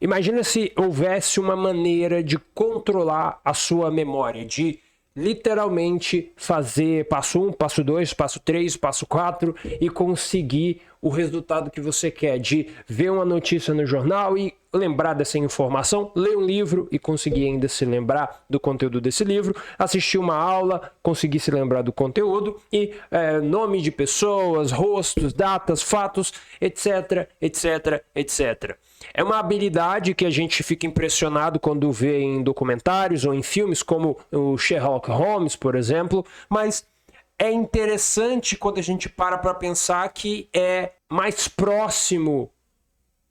Imagina se houvesse uma maneira de controlar a sua memória, de literalmente fazer passo 1, passo 2, passo 3, passo 4 e conseguir o resultado que você quer, de ver uma notícia no jornal e lembrar dessa informação, ler um livro e conseguir ainda se lembrar do conteúdo desse livro, assistir uma aula, conseguir se lembrar do conteúdo e nome de pessoas, rostos, datas, fatos, etc, etc, etc. É uma habilidade que a gente fica impressionado quando vê em documentários ou em filmes como o Sherlock Holmes, por exemplo, mas é interessante quando a gente para pensar que é mais próximo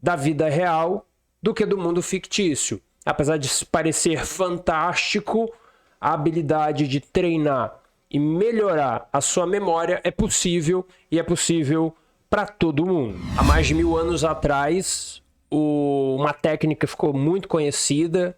da vida real do que do mundo fictício. Apesar de parecer fantástico, a habilidade de treinar e melhorar a sua memória é possível e é possível para todo mundo. Há mais de 1000 anos atrás, uma técnica ficou muito conhecida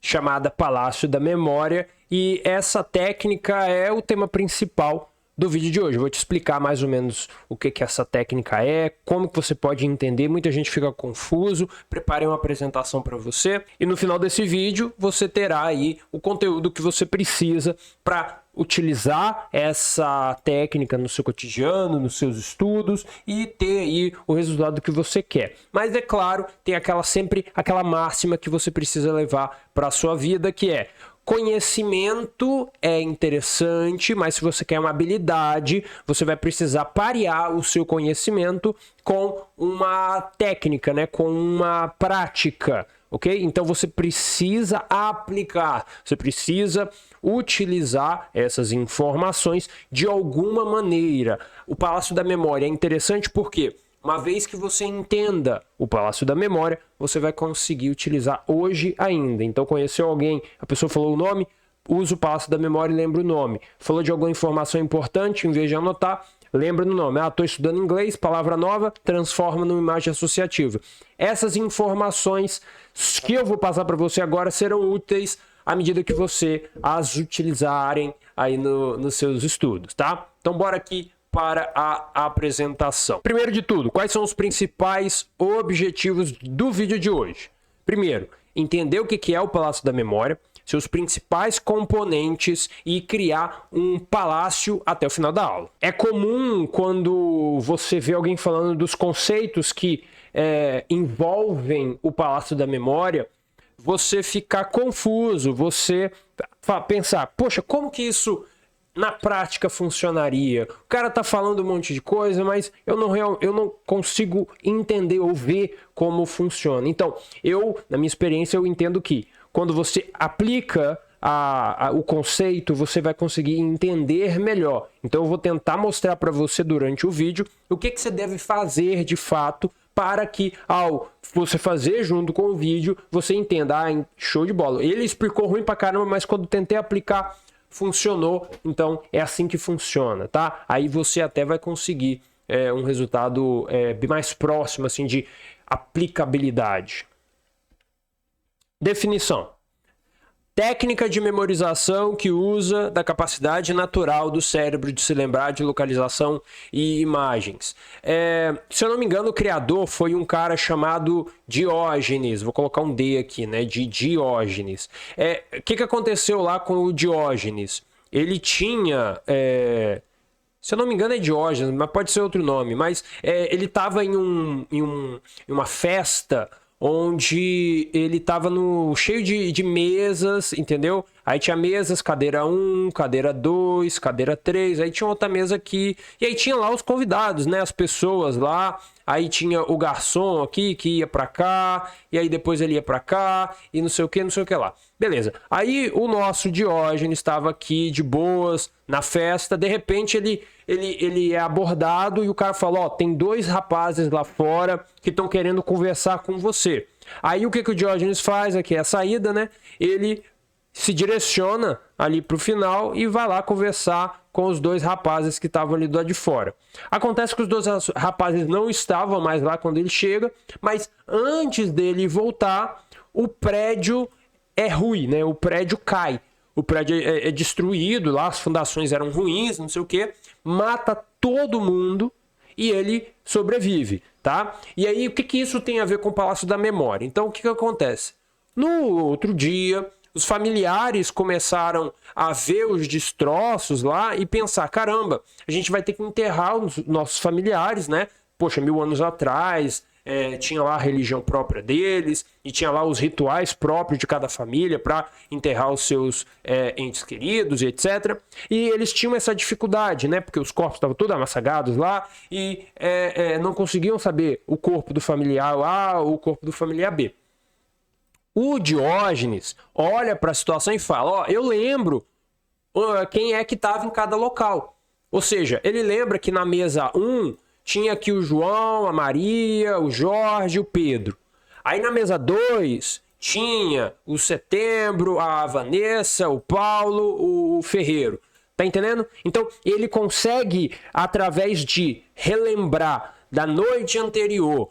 chamada Palácio da Memória, e essa técnica é o tema principal do vídeo de hoje. Eu vou te explicar mais ou menos o que essa técnica é, como que você pode entender. Muita gente fica confuso. Preparei uma apresentação para você e no final desse vídeo você terá aí o conteúdo que você precisa para utilizar essa técnica no seu cotidiano, nos seus estudos e ter aí o resultado que você quer. Mas é claro, tem sempre aquela máxima que você precisa levar para a sua vida, que é: conhecimento é interessante, mas se você quer uma habilidade, você vai precisar parear o seu conhecimento com uma técnica, né? Com uma prática, ok? Então você precisa aplicar, você precisa utilizar essas informações de alguma maneira. O Palácio da Memória é interessante porque, uma vez que você entenda o Palácio da Memória, você vai conseguir utilizar hoje ainda. Então, conheceu alguém, a pessoa falou o nome, usa o Palácio da Memória e lembra o nome. Falou de alguma informação importante, em vez de anotar, lembra no nome. Estou estudando inglês, palavra nova, transforma numa imagem associativa. Essas informações que eu vou passar para você agora serão úteis à medida que você as utilizarem aí nos seus estudos, tá? Então, bora aqui para a apresentação. Primeiro de tudo, quais são os principais objetivos do vídeo de hoje? Primeiro, entender o que é o Palácio da Memória, seus principais componentes e criar um palácio até o final da aula. É comum quando você vê alguém falando dos conceitos que envolvem o Palácio da Memória, você ficar confuso, você pensar, poxa, como que isso na prática funcionaria? O cara tá falando um monte de coisa, mas eu não consigo entender ou ver como funciona. Então, na minha experiência, eu entendo que quando você aplica o conceito, você vai conseguir entender melhor. Então, eu vou tentar mostrar para você durante o vídeo o que você deve fazer de fato para que, ao você fazer junto com o vídeo, você entenda. Show de bola. Ele explicou ruim pra caramba, mas quando tentei aplicar, funcionou. Então é assim que funciona, tá? Aí você até vai conseguir um resultado bem mais próximo assim de aplicabilidade. Definição: técnica de memorização que usa da capacidade natural do cérebro de se lembrar de localização e imagens. Se eu não me engano, o criador foi um cara chamado Diógenes. Vou colocar um D aqui, né? De Diógenes. O que aconteceu lá com o Diógenes? Ele tinha... se eu não me engano é Diógenes, mas pode ser outro nome. Mas ele estava em uma festa onde ele tava cheio de mesas, entendeu? Aí tinha mesas, cadeira 1, cadeira 2, cadeira 3, aí tinha outra mesa aqui, e aí tinha lá os convidados, né? As pessoas lá, aí tinha o garçom aqui que ia pra cá, e aí depois ele ia pra cá, e não sei o que lá. Beleza. Aí o nosso Diógenes estava aqui de boas, na festa, de repente ele é abordado e o cara fala, tem 2 rapazes lá fora que estão querendo conversar com você. Aí o que o Diógenes faz aqui é a saída, né? Ele se direciona ali pro final e vai lá conversar com os 2 rapazes que estavam ali do lado de fora. Acontece que os 2 rapazes não estavam mais lá quando ele chega, mas antes dele voltar, o prédio é ruim, né? O prédio cai. O prédio é destruído, lá as fundações eram ruins, não sei o que, mata todo mundo e ele sobrevive, tá? E aí, o que isso tem a ver com o Palácio da Memória? Então, o que acontece? No outro dia, os familiares começaram a ver os destroços lá e pensar, caramba, a gente vai ter que enterrar os nossos familiares, né? Poxa, 1000 anos atrás, tinha lá a religião própria deles e tinha lá os rituais próprios de cada família para enterrar os seus entes queridos e etc. E eles tinham essa dificuldade, né? Porque os corpos estavam todos amassagados lá e não conseguiam saber o corpo do familiar A ou o corpo do familiar B. O Diógenes olha para a situação e fala, ó, eu lembro quem é que estava em cada local. Ou seja, ele lembra que na mesa 1 tinha aqui o João, a Maria, o Jorge e o Pedro. Aí na mesa 2 tinha o Setembro, a Vanessa, o Paulo, o Ferreiro. Tá entendendo? Então ele consegue, através de relembrar da noite anterior,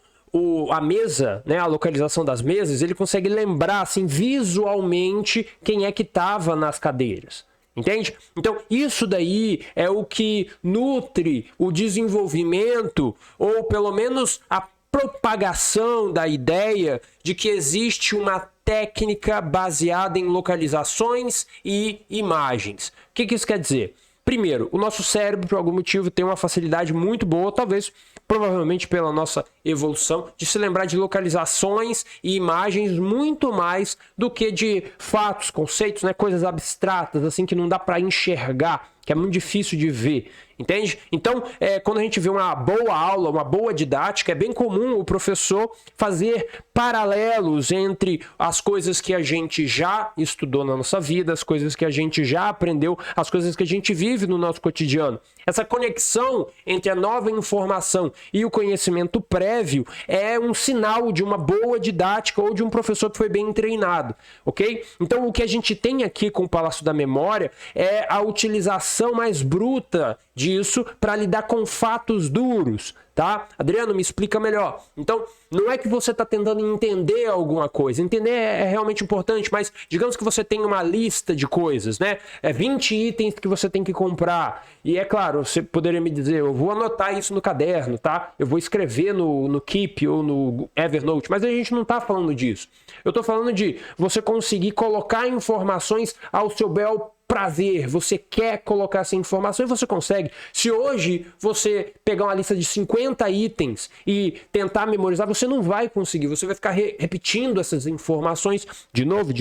a mesa, né, a localização das mesas, ele consegue lembrar assim, visualmente quem é que estava nas cadeiras. Entende? Então, isso daí é o que nutre o desenvolvimento, ou pelo menos a propagação da ideia de que existe uma técnica baseada em localizações e imagens. O que isso quer dizer? Primeiro, o nosso cérebro, por algum motivo, tem uma facilidade muito boa, talvez, provavelmente pela nossa evolução, de se lembrar de localizações e imagens muito mais do que de fatos, conceitos, né, coisas abstratas, assim, que não dá para enxergar, que é muito difícil de ver, entende? Então, quando a gente vê uma boa aula, uma boa didática, é bem comum o professor fazer paralelos entre as coisas que a gente já estudou na nossa vida, as coisas que a gente já aprendeu, as coisas que a gente vive no nosso cotidiano. Essa conexão entre a nova informação e o conhecimento prévio é um sinal de uma boa didática ou de um professor que foi bem treinado, ok? Então, o que a gente tem aqui com o Palácio da Memória é a utilização mais bruta disso para lidar com fatos duros, tá? Adriano, me explica melhor. Então, não é que você está tentando entender alguma coisa. Entender é realmente importante, mas digamos que você tem uma lista de coisas, né? 20 itens que você tem que comprar. E é claro, você poderia me dizer, eu vou anotar isso no caderno, tá? Eu vou escrever no Keep ou no Evernote, mas a gente não está falando disso. Eu estou falando de você conseguir colocar informações ao seu bel prazer, você quer colocar essa informação e você consegue. Se hoje você pegar uma lista de 50 itens e tentar memorizar, você não vai conseguir, você vai ficar repetindo essas informações de novo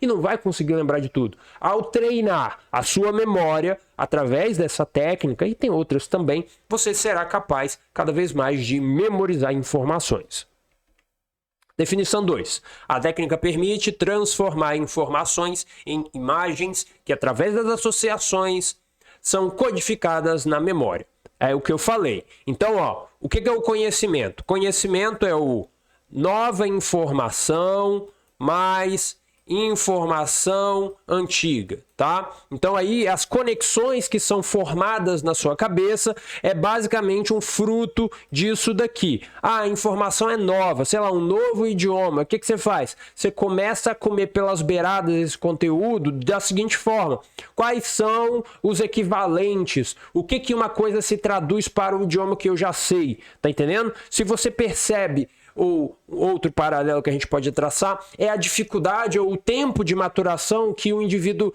e não vai conseguir lembrar de tudo. Ao treinar a sua memória através dessa técnica, e tem outras também, você será capaz cada vez mais de memorizar informações. Definição 2. A técnica permite transformar informações em imagens que, através das associações, são codificadas na memória. É o que eu falei. Então, o que é o conhecimento? Conhecimento é o nova informação mais informação antiga, tá? Então aí as conexões que são formadas na sua cabeça é basicamente um fruto disso daqui. A informação é nova, sei lá, um novo idioma. O que você faz? Você começa a comer pelas beiradas esse conteúdo da seguinte forma: quais são os equivalentes? O que uma coisa se traduz para o idioma que eu já sei? Tá entendendo? Se você percebe, ou outro paralelo que a gente pode traçar é a dificuldade ou o tempo de maturação que o indivíduo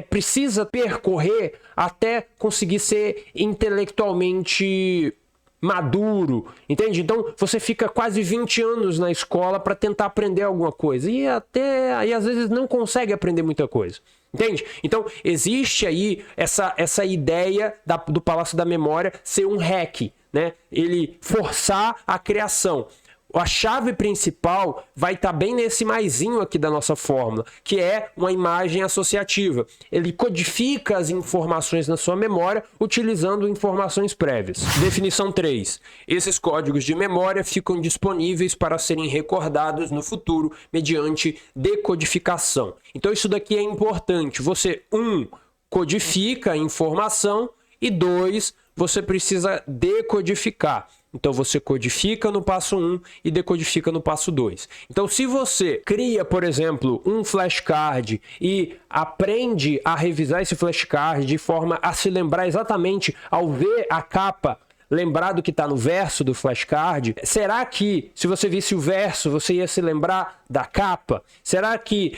precisa percorrer até conseguir ser intelectualmente maduro, entende? Então você fica quase 20 anos na escola para tentar aprender alguma coisa e às vezes não consegue aprender muita coisa. Entende? Então, existe aí essa ideia do Palácio da Memória ser um hack, né? Ele forçar a criação. A chave principal vai estar bem nesse maisinho aqui da nossa fórmula, que é uma imagem associativa. Ele codifica as informações na sua memória utilizando informações prévias. Definição 3. Esses códigos de memória ficam disponíveis para serem recordados no futuro mediante decodificação. Então isso daqui é importante. Você, 1, codifica a informação e 2, você precisa decodificar. Então você codifica no passo 1 e decodifica no passo 2. Então se você cria, por exemplo, um flashcard e aprende a revisar esse flashcard de forma a se lembrar exatamente ao ver a capa lembrar do que está no verso do flashcard? Será que, se você visse o verso, você ia se lembrar da capa? Será que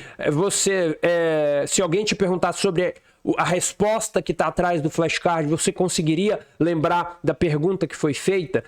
se alguém te perguntar sobre a resposta que está atrás do flashcard, você conseguiria lembrar da pergunta que foi feita?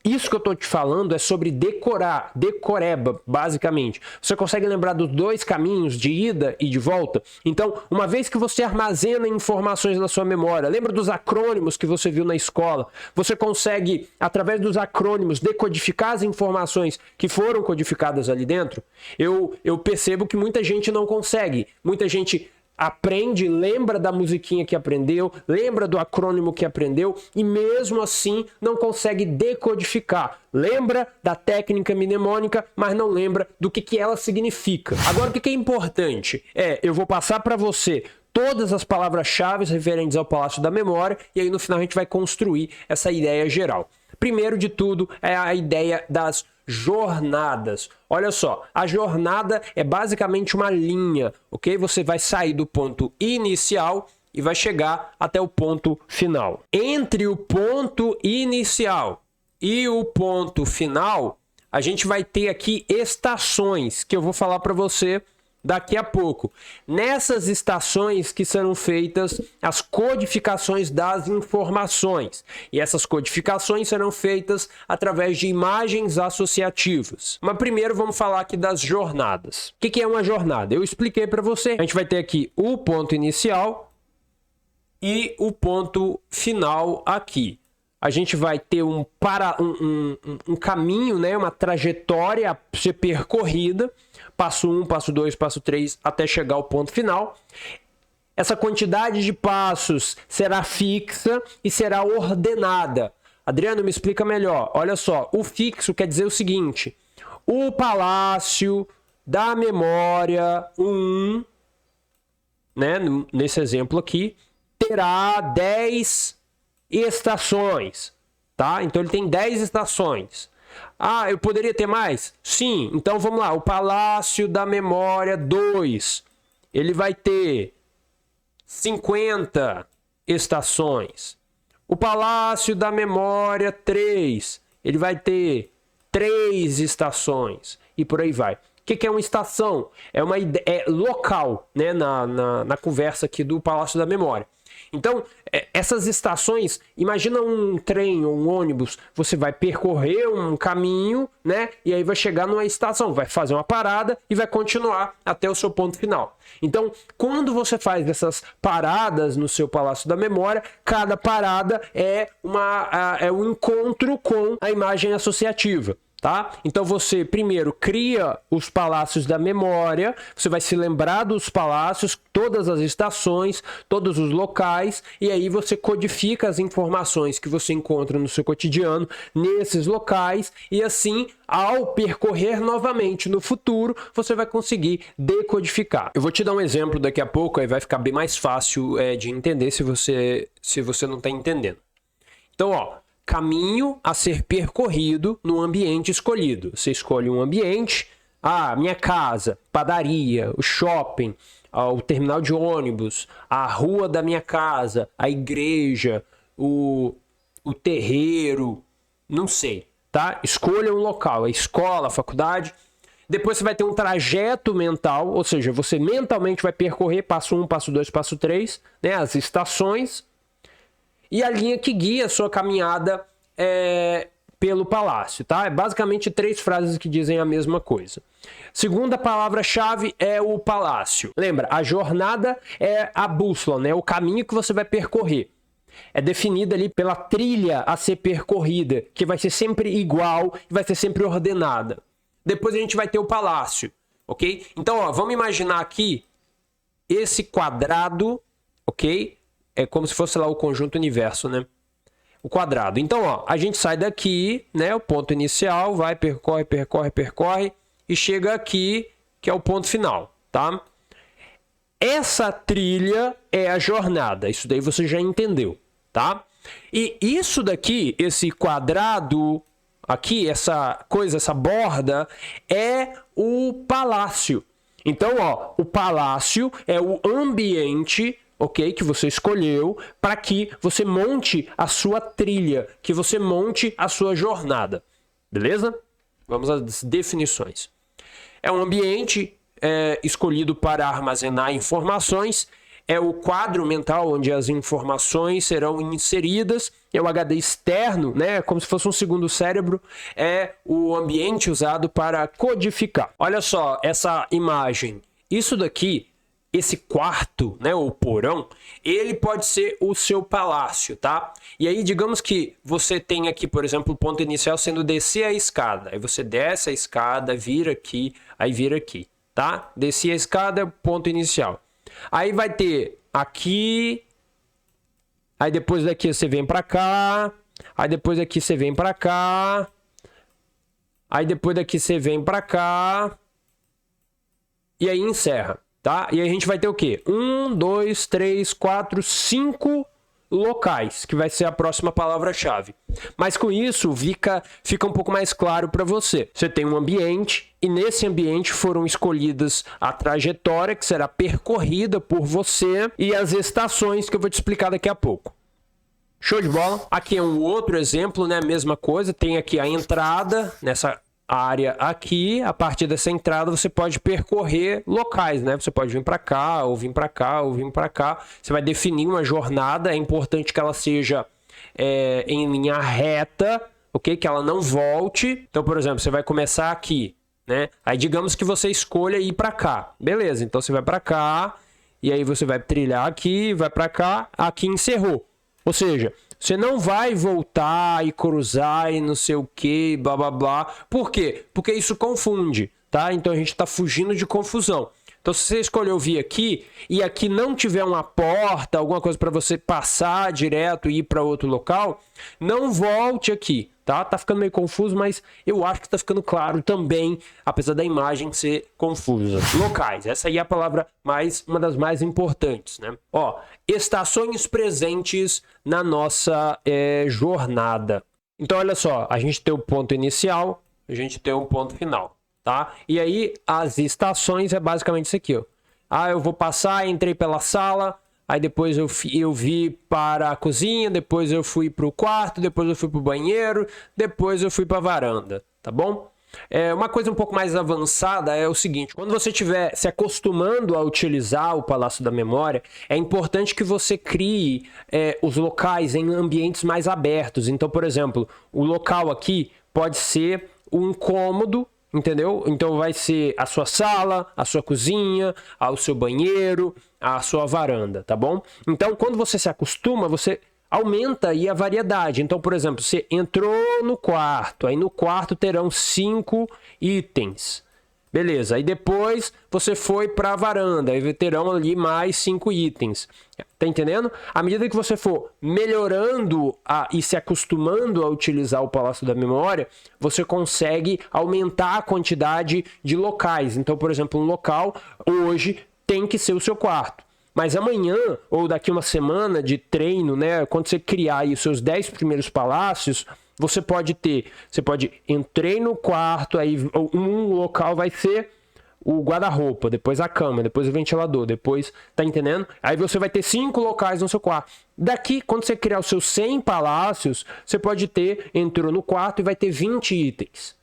Isso que eu estou te falando é sobre decorar, decoreba, basicamente. Você consegue lembrar dos dois caminhos, de ida e de volta? Então, uma vez que você armazena informações na sua memória, lembra dos acrônimos que você viu na escola? Você consegue, através dos acrônimos, decodificar as informações que foram codificadas ali dentro? Eu percebo que muita gente não consegue. Muita gente aprende, lembra da musiquinha que aprendeu, lembra do acrônimo que aprendeu e mesmo assim não consegue decodificar. Lembra da técnica mnemônica, mas não lembra do que ela significa. Agora, o que é importante? Eu vou passar para você todas as palavras-chave referentes ao Palácio da Memória e aí no final a gente vai construir essa ideia geral. Primeiro de tudo é a ideia das jornadas. Olha só, a jornada é basicamente uma linha, ok? Você vai sair do ponto inicial e vai chegar até o ponto final. Entre o ponto inicial e o ponto final, a gente vai ter aqui estações, que eu vou falar para você daqui a pouco. Nessas estações que serão feitas as codificações das informações. E essas codificações serão feitas através de imagens associativas. Mas primeiro vamos falar aqui das jornadas. O que é uma jornada? Eu expliquei para você. A gente vai ter aqui o ponto inicial e o ponto final aqui. A gente vai ter um caminho, né? Uma trajetória a ser percorrida. Passo 1, passo 2, passo 3, até chegar ao ponto final. Essa quantidade de passos será fixa e será ordenada. Adriano, me explica melhor. Olha só, o fixo quer dizer o seguinte. O Palácio da Memória 1, né, nesse exemplo aqui, terá 10 estações, tá? Então ele tem 10 estações. Ah, eu poderia ter mais? Sim, então vamos lá. O Palácio da Memória 2, ele vai ter 50 estações. O Palácio da Memória 3, ele vai ter 3 estações. E por aí vai. O que é uma estação? É uma local, né, na conversa aqui do Palácio da Memória. Então, essas estações, imagina um trem ou um ônibus, você vai percorrer um caminho, né? E aí vai chegar numa estação, vai fazer uma parada e vai continuar até o seu ponto final. Então, quando você faz essas paradas no seu Palácio da Memória, cada parada é um encontro com a imagem associativa. Tá? Então você primeiro cria os palácios da memória, você vai se lembrar dos palácios, todas as estações, todos os locais, e aí você codifica as informações que você encontra no seu cotidiano nesses locais, e assim, ao percorrer novamente no futuro, você vai conseguir decodificar. Eu vou te dar um exemplo daqui a pouco, aí vai ficar bem mais fácil de entender se você não está entendendo. Então, ó, caminho a ser percorrido no ambiente escolhido. Você escolhe um ambiente, minha casa, padaria, o shopping, o terminal de ônibus, a rua da minha casa, a igreja, o terreiro, não sei, tá? Escolha um local, a escola, a faculdade. Depois você vai ter um trajeto mental, ou seja, você mentalmente vai percorrer passo 1, passo 2, passo 3, né, as estações. E a linha que guia a sua caminhada pelo palácio, tá? É basicamente 3 frases que dizem a mesma coisa. Segunda palavra-chave é o palácio. Lembra, a jornada é a bússola, né? O caminho que você vai percorrer. É definida ali pela trilha a ser percorrida, que vai ser sempre igual e vai ser sempre ordenada. Depois a gente vai ter o palácio, ok? Então, ó, vamos imaginar aqui esse quadrado, ok? É como se fosse lá o conjunto universo, né? O quadrado. Então, ó, a gente sai daqui, né? O ponto inicial, vai, percorre e chega aqui, que é o ponto final, tá? Essa trilha é a jornada. Isso daí você já entendeu, tá? E isso daqui, esse quadrado aqui, essa coisa, essa borda, é o palácio. Então, ó, o palácio é o ambiente ok? Que você escolheu para que você monte a sua trilha, que você monte a sua jornada, beleza? Vamos às definições. É um ambiente escolhido para armazenar informações, é o quadro mental onde as informações serão inseridas, é o HD externo, né, como se fosse um segundo cérebro, é o ambiente usado para codificar. Olha só essa imagem, isso daqui, esse quarto, né, o porão, ele pode ser o seu palácio, tá? E aí, digamos que você tem aqui, por exemplo, o ponto inicial sendo descer a escada. Aí você desce a escada, vira aqui, aí vira aqui, tá? Desci a escada, ponto inicial. Aí vai ter aqui, aí depois daqui você vem pra cá, aí depois daqui você vem pra cá, aí depois daqui você vem pra cá, e aí encerra. Tá? E aí a gente vai ter o quê? 1, 2, 3, 4, 5 locais, que vai ser a próxima palavra-chave. Mas com isso fica um pouco mais claro para você. Você tem um ambiente e nesse ambiente foram escolhidas a trajetória que será percorrida por você e as estações que eu vou te explicar daqui a pouco. Show de bola? Aqui é um outro exemplo, né? Mesma coisa, tem aqui a entrada nessa área aqui, a partir dessa entrada você pode percorrer locais, né? Você pode vir para cá, ou vir para cá, ou vir para cá. Você vai definir uma jornada, é importante que ela seja em linha reta, ok? Que ela não volte. Então, por exemplo, você vai começar aqui, né? Aí digamos que você escolha ir para cá. Beleza, então você vai para cá, e aí você vai trilhar aqui, vai para cá, aqui encerrou. Ou seja, você não vai voltar e cruzar e não sei o que, blá blá blá. Por quê? Porque isso confunde, tá? Então a gente está fugindo de confusão. Então se você escolheu vir aqui e aqui não tiver uma porta, alguma coisa para você passar direto e ir para outro local, não volte aqui, tá? Tá ficando meio confuso, mas eu acho que está ficando claro também, apesar da imagem ser confusa. Locais, essa aí é a palavra uma das mais importantes, né? Ó, estações presentes na nossa jornada. Então olha só, a gente tem o ponto inicial, a gente tem um ponto final. Tá? E aí as estações é basicamente isso aqui, ó. Ah, eu vou passar, entrei pela sala, aí depois eu vi para a cozinha, depois eu fui para o quarto, depois eu fui para o banheiro, depois eu fui para a varanda, tá bom? Uma coisa um pouco mais avançada é o seguinte, quando você estiver se acostumando a utilizar o Palácio da Memória, é importante que você crie os locais em ambientes mais abertos. Então, por exemplo, o local aqui pode ser um cômodo, entendeu? Então vai ser a sua sala, a sua cozinha, o seu banheiro, a sua varanda, tá bom? Então, quando você se acostuma, você aumenta aí a variedade. Então, por exemplo, você entrou no quarto, aí no quarto terão 5 itens. Beleza, aí depois você foi para a varanda, aí terão ali mais 5 itens. Tá entendendo? À medida que você for melhorando e se acostumando a utilizar o Palácio da Memória, você consegue aumentar a quantidade de locais. Então, por exemplo, um local hoje tem que ser o seu quarto. Mas amanhã, ou daqui uma semana de treino, né, quando você criar aí os seus 10 primeiros palácios, você pode entrei no quarto, aí um local vai ser o guarda-roupa, depois a cama, depois o ventilador, depois, tá entendendo? Aí você vai ter 5 locais no seu quarto. Daqui, quando você criar os seus 100 palácios, você pode entrou no quarto e vai ter 20 itens.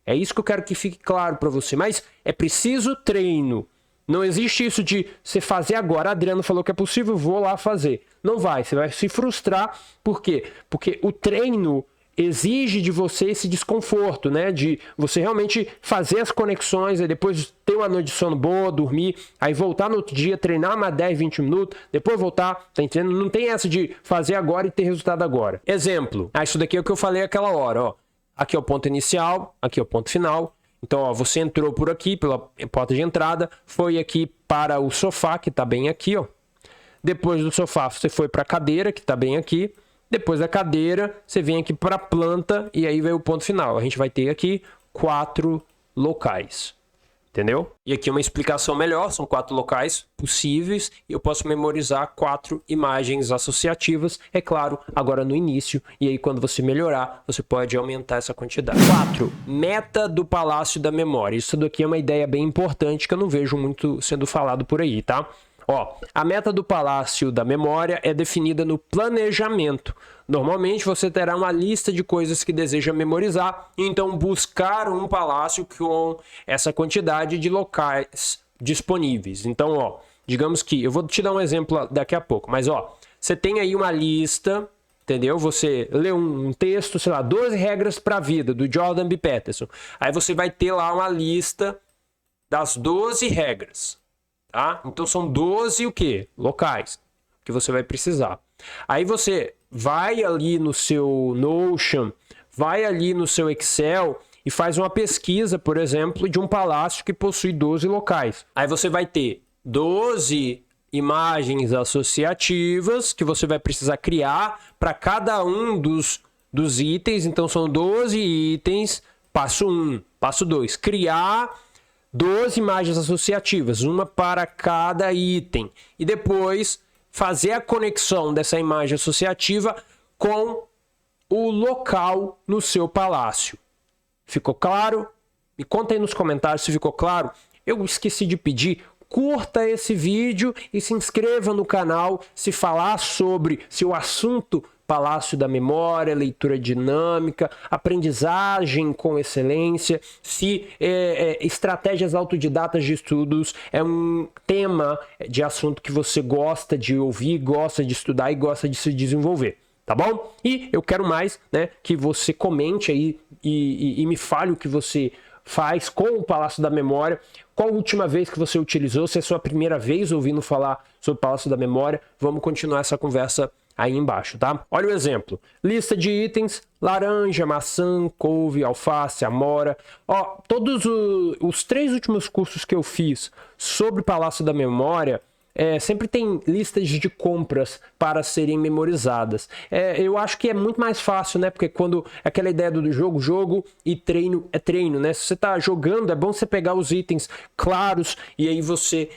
É isso que eu quero que fique claro para você, mas é preciso treino. Não existe isso de você fazer agora. Adriano falou que é possível, vou lá fazer. Não vai, você vai se frustrar. Por quê? Porque o treino exige de você esse desconforto, né? De você realmente fazer as conexões, aí depois ter uma noite de sono boa, dormir, aí voltar no outro dia, treinar mais 10, 20 minutos, depois voltar, tá entendendo? Não tem essa de fazer agora e ter resultado agora. Exemplo, isso daqui é o que eu falei aquela hora, ó. Aqui é o ponto inicial, aqui é o ponto final. Então, ó, você entrou por aqui, pela porta de entrada, foi aqui para o sofá, que tá bem aqui, ó. Depois do sofá, você foi para a cadeira, que tá bem aqui. Depois da cadeira, você vem aqui para a planta e aí vem o ponto final. A gente vai ter aqui 4 locais. Entendeu? E aqui uma explicação melhor, são 4 locais possíveis e eu posso memorizar 4 imagens associativas, é claro, agora no início, e aí quando você melhorar, você pode aumentar essa quantidade. 4. Meta do Palácio da Memória. Isso daqui é uma ideia bem importante que eu não vejo muito sendo falado por aí, tá? Ó, a meta do Palácio da Memória é definida no planejamento. Normalmente você terá uma lista de coisas que deseja memorizar, então buscar um palácio com essa quantidade de locais disponíveis. Então, ó, digamos que, eu vou te dar um exemplo daqui a pouco, mas ó, você tem aí uma lista, entendeu? Você lê um texto, sei lá, 12 regras para a vida, do Jordan B. Peterson. Aí você vai ter lá uma lista das 12 regras, tá? Então são 12 o quê? Locais que você vai precisar. Aí você vai ali no seu Notion, vai ali no seu Excel e faz uma pesquisa, por exemplo, de um palácio que possui 12 locais. Aí você vai ter 12 imagens associativas que você vai precisar criar para cada um dos itens. Então são 12 itens. Passo 1, passo 2, criar 12 imagens associativas, uma para cada item. E depois fazer a conexão dessa imagem associativa com o local no seu palácio. Ficou claro? Me conta aí nos comentários se ficou claro. Eu esqueci de pedir, curta esse vídeo e se inscreva no canal se falar sobre se o assunto Palácio da Memória, leitura dinâmica, aprendizagem com excelência, se estratégias autodidatas de estudos é um tema de assunto que você gosta de ouvir, gosta de estudar e gosta de se desenvolver. Tá bom? E eu quero mais, né, que você comente aí e me fale o que você faz com o Palácio da Memória. Qual a última vez que você utilizou? Se é a sua primeira vez ouvindo falar sobre o Palácio da Memória, vamos continuar essa conversa aí embaixo, tá? Olha o exemplo. Lista de itens: laranja, maçã, couve, alface, amora. Ó, todos os 3 últimos cursos que eu fiz sobre o Palácio da Memória, sempre tem listas de compras para serem memorizadas. Eu acho que é muito mais fácil, né? Porque quando aquela ideia do jogo e treino é treino, né? Se você está jogando, é bom você pegar os itens claros e aí você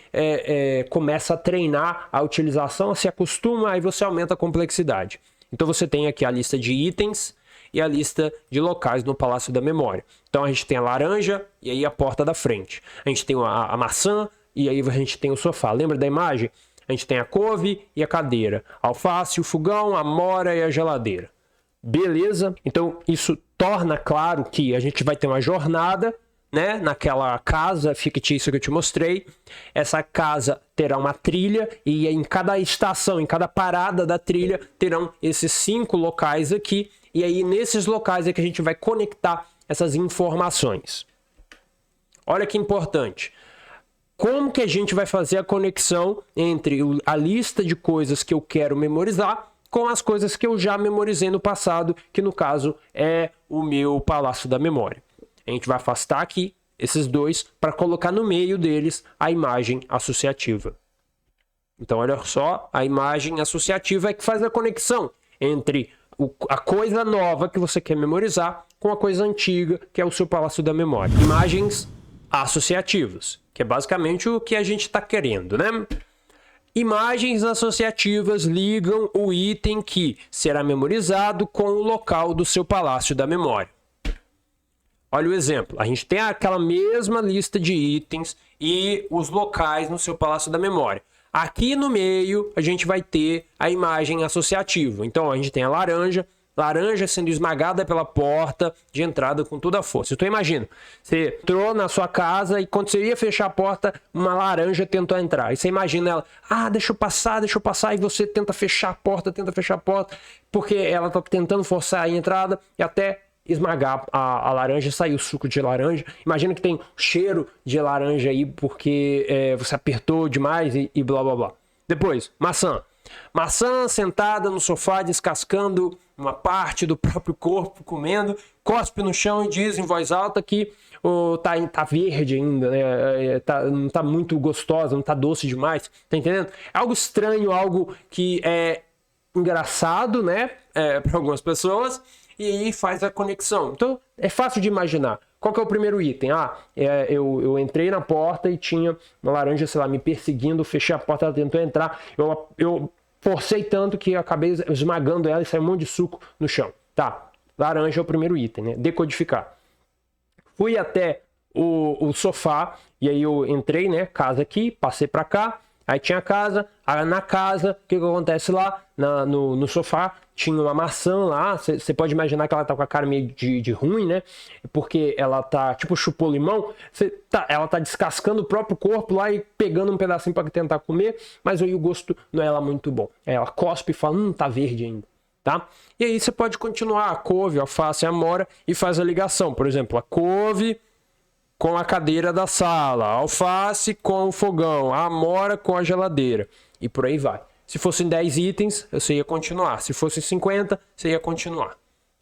começa a treinar a utilização, se acostuma, aí você aumenta a complexidade. Então você tem aqui a lista de itens e a lista de locais no Palácio da Memória. Então a gente tem a laranja e aí a porta da frente. A gente tem a maçã, e aí a gente tem o sofá. Lembra da imagem? A gente tem a couve e a cadeira. Alface, o fogão, a amora e a geladeira. Beleza? Então isso torna claro que a gente vai ter uma jornada, né, naquela casa fictícia que eu te mostrei. Essa casa terá uma trilha e em cada estação, em cada parada da trilha, terão esses 5 locais aqui. E aí nesses locais é que a gente vai conectar essas informações. Olha que importante. Como que a gente vai fazer a conexão entre a lista de coisas que eu quero memorizar com as coisas que eu já memorizei no passado, que no caso é o meu Palácio da Memória? A gente vai afastar aqui esses dois para colocar no meio deles a imagem associativa. Então olha só, a imagem associativa é que faz a conexão entre a coisa nova que você quer memorizar com a coisa antiga, que é o seu Palácio da Memória. Imagens associativas, que é basicamente o que a gente está querendo, né? Imagens associativas ligam o item que será memorizado com o local do seu Palácio da Memória. Olha o exemplo. A gente tem aquela mesma lista de itens e os locais no seu Palácio da Memória. Aqui no meio a gente vai ter a imagem associativa. Então a gente tem a laranja sendo esmagada pela porta de entrada com toda a força. Então imagina, você entrou na sua casa e quando você ia fechar a porta, uma laranja tentou entrar. E você imagina ela, deixa eu passar, e você tenta fechar a porta, porque ela está tentando forçar a entrada e até esmagar a laranja, sair o suco de laranja. Imagina que tem cheiro de laranja aí porque você apertou demais e blá blá blá. Depois, maçã sentada no sofá descascando uma parte do próprio corpo, comendo, cospe no chão e diz em voz alta que tá verde ainda, né? Não tá muito gostosa, não tá doce demais, tá entendendo? É algo estranho, algo que é engraçado, né, para algumas pessoas, e aí faz a conexão. Então é fácil de imaginar. Qual que é o primeiro item? Eu entrei na porta e tinha uma laranja, sei lá, me perseguindo, fechei a porta, ela tentou entrar, eu forcei tanto que eu acabei esmagando ela e saiu um monte de suco no chão. Tá, laranja é o primeiro item, né? Decodificar. Fui até o sofá e aí eu entrei, né? Casa aqui, passei para cá. Aí tinha a casa, na casa, o que acontece lá? No sofá tinha uma maçã lá, você pode imaginar que ela tá com a cara meio de ruim, né? Porque ela tá, tipo, chupou limão, ela tá descascando o próprio corpo lá e pegando um pedacinho para tentar comer, mas aí o gosto não é lá muito bom. Aí ela cospe e fala, tá verde ainda. Tá? E aí você pode continuar a couve, a alface, a amora e faz a ligação. Por exemplo, a couve com a cadeira da sala, a alface com o fogão, a amora com a geladeira e por aí vai. Se fossem 10 itens, você ia continuar. Se fossem 50, você ia continuar.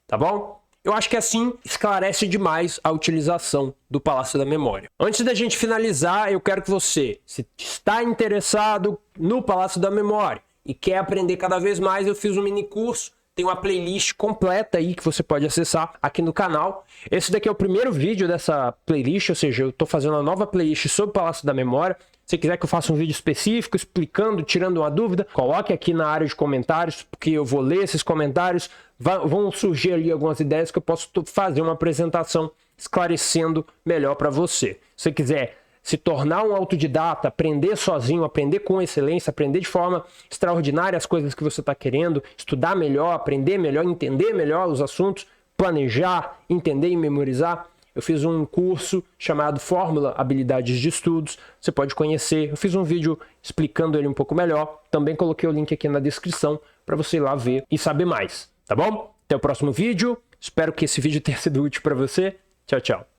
Tá bom? Eu acho que assim esclarece demais a utilização do Palácio da Memória. Antes da gente finalizar, eu quero que você, se está interessado no Palácio da Memória e quer aprender cada vez mais, eu fiz um mini curso, tem uma playlist completa aí que você pode acessar aqui no canal. Esse daqui é o primeiro vídeo dessa playlist, ou seja, eu estou fazendo uma nova playlist sobre o Palácio da Memória. Se quiser que eu faça um vídeo específico, explicando, tirando uma dúvida, coloque aqui na área de comentários, porque eu vou ler esses comentários, vão surgir ali algumas ideias que eu posso fazer uma apresentação esclarecendo melhor para você. Se você quiser se tornar um autodidata, aprender sozinho, aprender com excelência, aprender de forma extraordinária as coisas que você está querendo, estudar melhor, aprender melhor, entender melhor os assuntos, planejar, entender e memorizar. Eu fiz um curso chamado Fórmula Habilidades de Estudos, você pode conhecer. Eu fiz um vídeo explicando ele um pouco melhor, também coloquei o link aqui na descrição para você ir lá ver e saber mais, tá bom? Até o próximo vídeo, espero que esse vídeo tenha sido útil para você. Tchau, tchau.